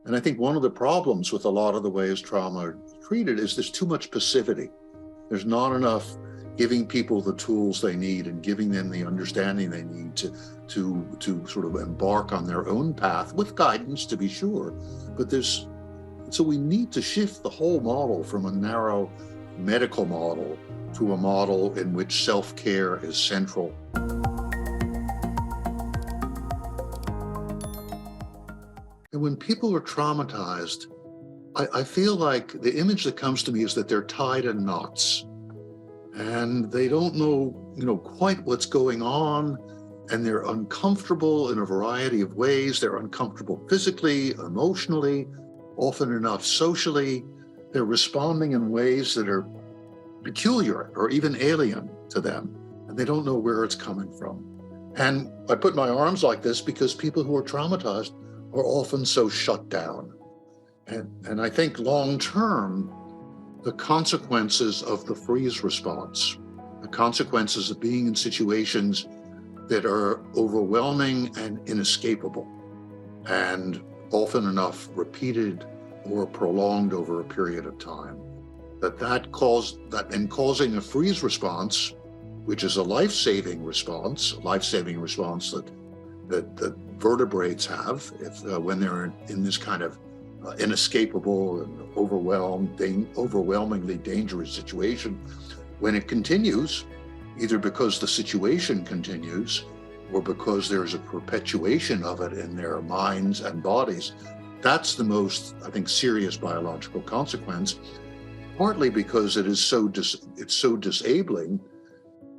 And I think one of the problems with a lot of the ways trauma are treated is there's too much passivity. There's not enough giving people the tools they need and giving them the understanding they need to sort of embark on their own path with guidance, to be sure. But so we need to shift the whole model from a narrow medical model to a model in which self-care is central. And when people are traumatized, I feel like the image that comes to me is that they're tied in knots and they don't know, quite what's going on, and they're uncomfortable in a variety of ways. They're uncomfortable physically, emotionally, often enough socially. They're responding in ways that are peculiar or even alien to them, and they don't know where it's coming from. And I put my arms like this because people who are traumatized are often so shut down. And I think long term, the consequences of the freeze response, the consequences of being in situations that are overwhelming and inescapable, and often enough repeated or prolonged over a period of time, that in causing a freeze response, which is a life-saving response that vertebrates have when they're in this kind of inescapable and overwhelmingly dangerous situation, when it continues, either because the situation continues or because there's a perpetuation of it in their minds and bodies, that's the most, I think, serious biological consequence, partly because it's so disabling,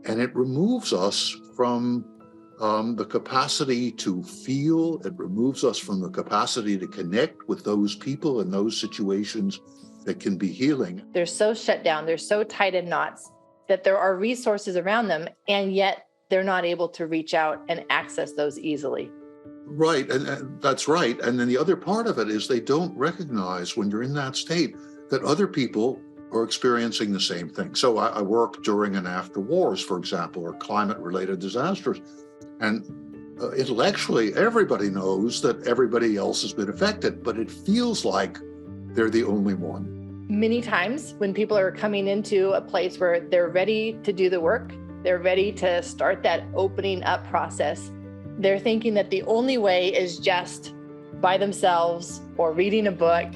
and it removes us from the capacity to feel. It removes us from the capacity to connect with those people in those situations that can be healing. They're so shut down, they're so tied in knots that there are resources around them, and yet they're not able to reach out and access those easily. Right, and that's right. And then the other part of it is they don't recognize, when you're in that state, that other people are experiencing the same thing. So I work during and after wars, for example, or climate-related disasters. And intellectually, everybody knows that everybody else has been affected, but it feels like they're the only one. Many times when people are coming into a place where they're ready to do the work, they're ready to start that opening up process, they're thinking that the only way is just by themselves or reading a book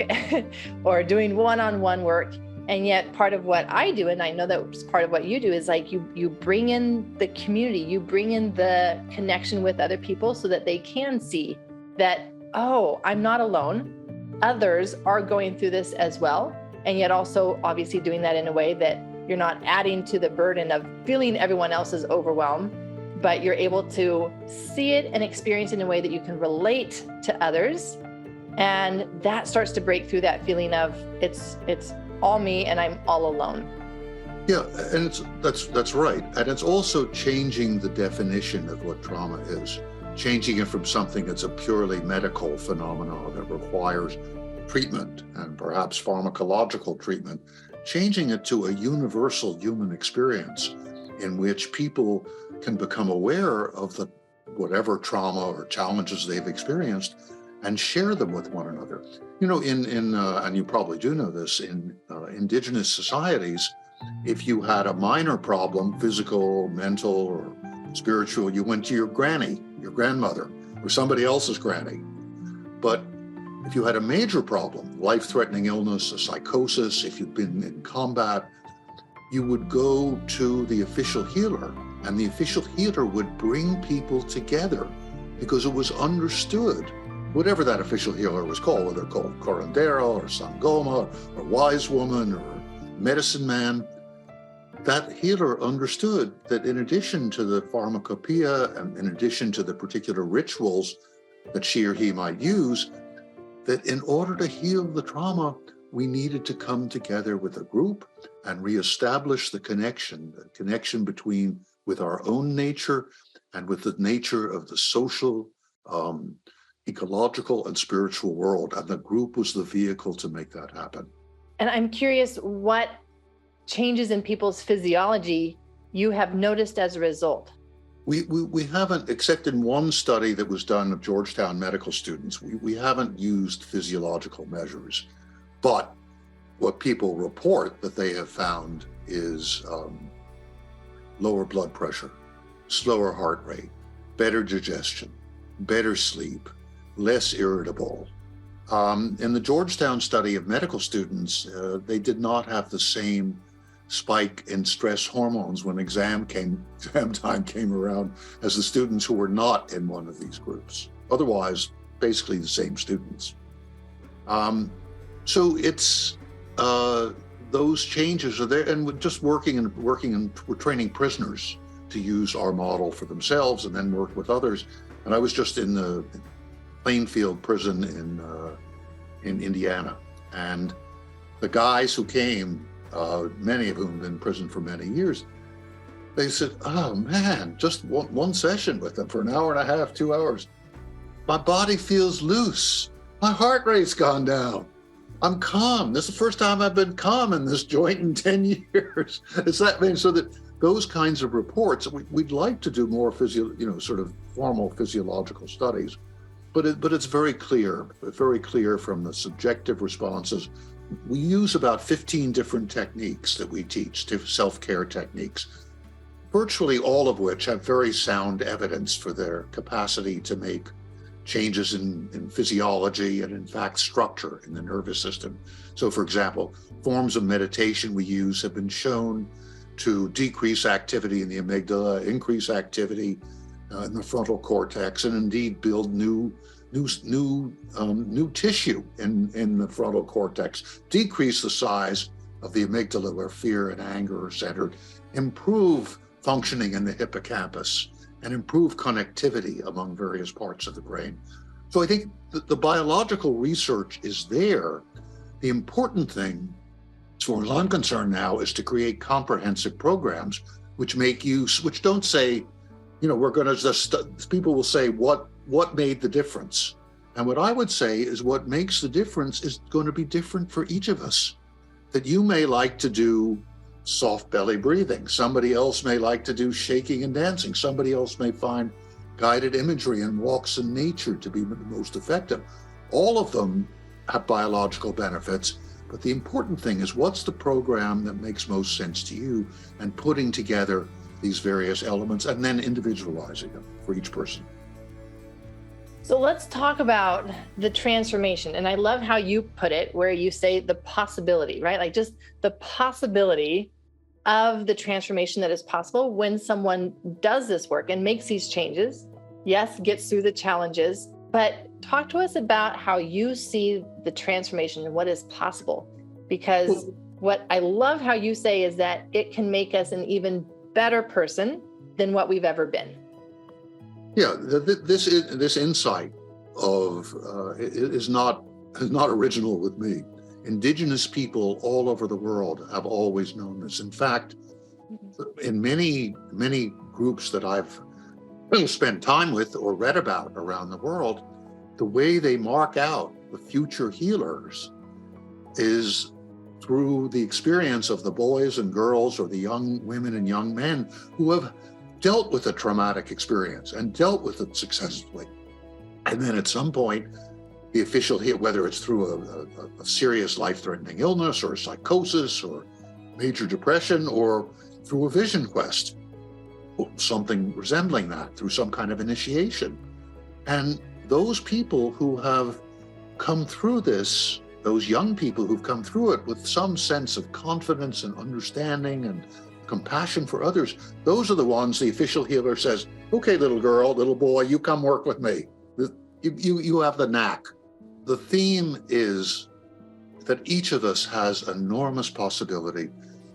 or doing one-on-one work. And yet part of what I do, and I know that's part of what you do, is like you bring in the community, you bring in the connection with other people so that they can see that, oh, I'm not alone. Others are going through this as well. And yet also obviously doing that in a way that you're not adding to the burden of feeling everyone else's overwhelm, but you're able to see it and experience it in a way that you can relate to others. And that starts to break through that feeling of it's all me and I'm all alone. Yeah, and that's right. And it's also changing the definition of what trauma is, changing it from something that's a purely medical phenomenon that requires treatment and perhaps pharmacological treatment, changing it to a universal human experience in which people can become aware of whatever trauma or challenges they've experienced and share them with one another. And you probably do know this, in indigenous societies, if you had a minor problem, physical, mental, or spiritual, you went to your granny, your grandmother, or somebody else's granny. But if you had a major problem, life-threatening illness, a psychosis, if you'd been in combat, you would go to the official healer, and the official healer would bring people together because it was understood, whatever that official healer was called, whether called curandero or sangoma or wise woman or medicine man, that healer understood that in addition to the pharmacopoeia and in addition to the particular rituals that she or he might use, that in order to heal the trauma, we needed to come together with a group and reestablish the connection between with our own nature and with the nature of the social, ecological, and spiritual world. And the group was the vehicle to make that happen. And I'm curious what changes in people's physiology you have noticed as a result. We haven't, except in one study that was done of Georgetown medical students, we haven't used physiological measures. But what people report that they have found is lower blood pressure, slower heart rate, better digestion, better sleep, less irritable. In the Georgetown study of medical students, they did not have the same spike in stress hormones when exam time came around as the students who were not in one of these groups. Otherwise, basically the same students. So it's those changes are there, and we're just we're training prisoners to use our model for themselves and then work with others. And I was just in the Plainfield prison in Indiana, and the guys who came, many of whom have been in prison for many years, they said, "Oh man, just one session with them for an hour and a half, 2 hours. My body feels loose. My heart rate's gone down. I'm calm. This is the first time I've been calm in this joint in 10 years." It's that, I mean, so that those kinds of reports, we'd like to do more sort of formal physiological studies, but it's very clear from the subjective responses. We use about 15 different techniques that we teach, self-care techniques, virtually all of which have very sound evidence for their capacity to make changes in physiology and in fact structure in the nervous system. So for example, forms of meditation we use have been shown to decrease activity in the amygdala, increase activity in the frontal cortex, and indeed build new tissue in the frontal cortex, decrease the size of the amygdala where fear and anger are centered, improve functioning in the hippocampus, and improve connectivity among various parts of the brain. So I think the biological research is there. The important thing, as far as I'm concerned now, is to create comprehensive programs which don't say, we're going to just, people will say, what made the difference? And what I would say is what makes the difference is going to be different for each of us. That you may like to do soft belly breathing. Somebody else may like to do shaking and dancing. Somebody else may find guided imagery and walks in nature to be the most effective. All of them have biological benefits, but the important thing is what's the program that makes most sense to you, and putting together these various elements and then individualizing them for each person. So let's talk about the transformation. And I love how you put it, where you say the possibility, right? Like just the possibility of the transformation that is possible when someone does this work and makes these changes. Yes, gets through the challenges, but talk to us about how you see the transformation and what is possible. Because what I love how you say is that it can make us an even better person than what we've ever been. Yeah, this insight of is not original with me. Indigenous people all over the world have always known this. In fact, in many groups that I've spent time with or read about around the world, the way they mark out the future healers is through the experience of the boys and girls or the young women and young men who have dealt with a traumatic experience and dealt with it successfully. And then at some point, the official heal, whether it's through a serious life-threatening illness or psychosis or major depression or through a vision quest, or something resembling that, through some kind of initiation. And those people who have come through this, those young people who've come through it with some sense of confidence and understanding and compassion for others, those are the ones the official healer says, "Okay, little girl, little boy, you come work with me. You have the knack." The theme is that each of us has enormous possibility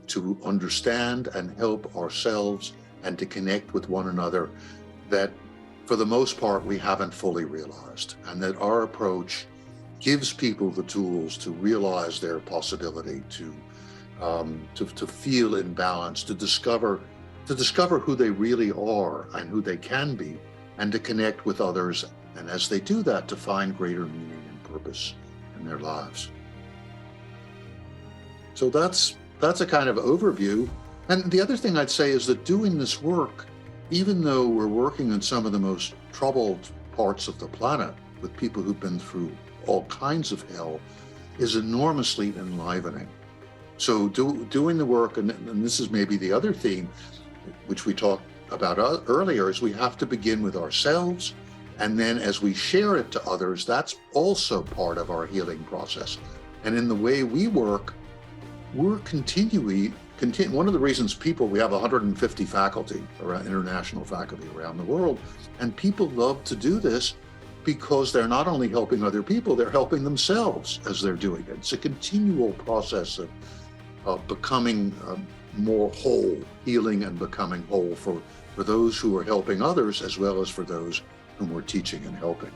to understand and help ourselves and to connect with one another that for the most part we haven't fully realized, and that our approach gives people the tools to realize their possibility to feel in balance, to discover who they really are and who they can be, and to connect with others, and as they do that, to find greater meaning and purpose in their lives. So that's a kind of overview. And the other thing I'd say is that doing this work even though we're working in some of the most troubled parts of the planet with people who've been through all kinds of hell, is enormously enlivening. So doing the work, and this is maybe the other theme, which we talked about earlier, is we have to begin with ourselves. And then as we share it to others, that's also part of our healing process. And in the way we work, we're one of the reasons we have 150 faculty, around international faculty around the world, and people love to do this because they're not only helping other people, they're helping themselves as they're doing it. It's a continual process of becoming more whole, healing and becoming whole for those who are helping others, as well as for those whom we're teaching and helping.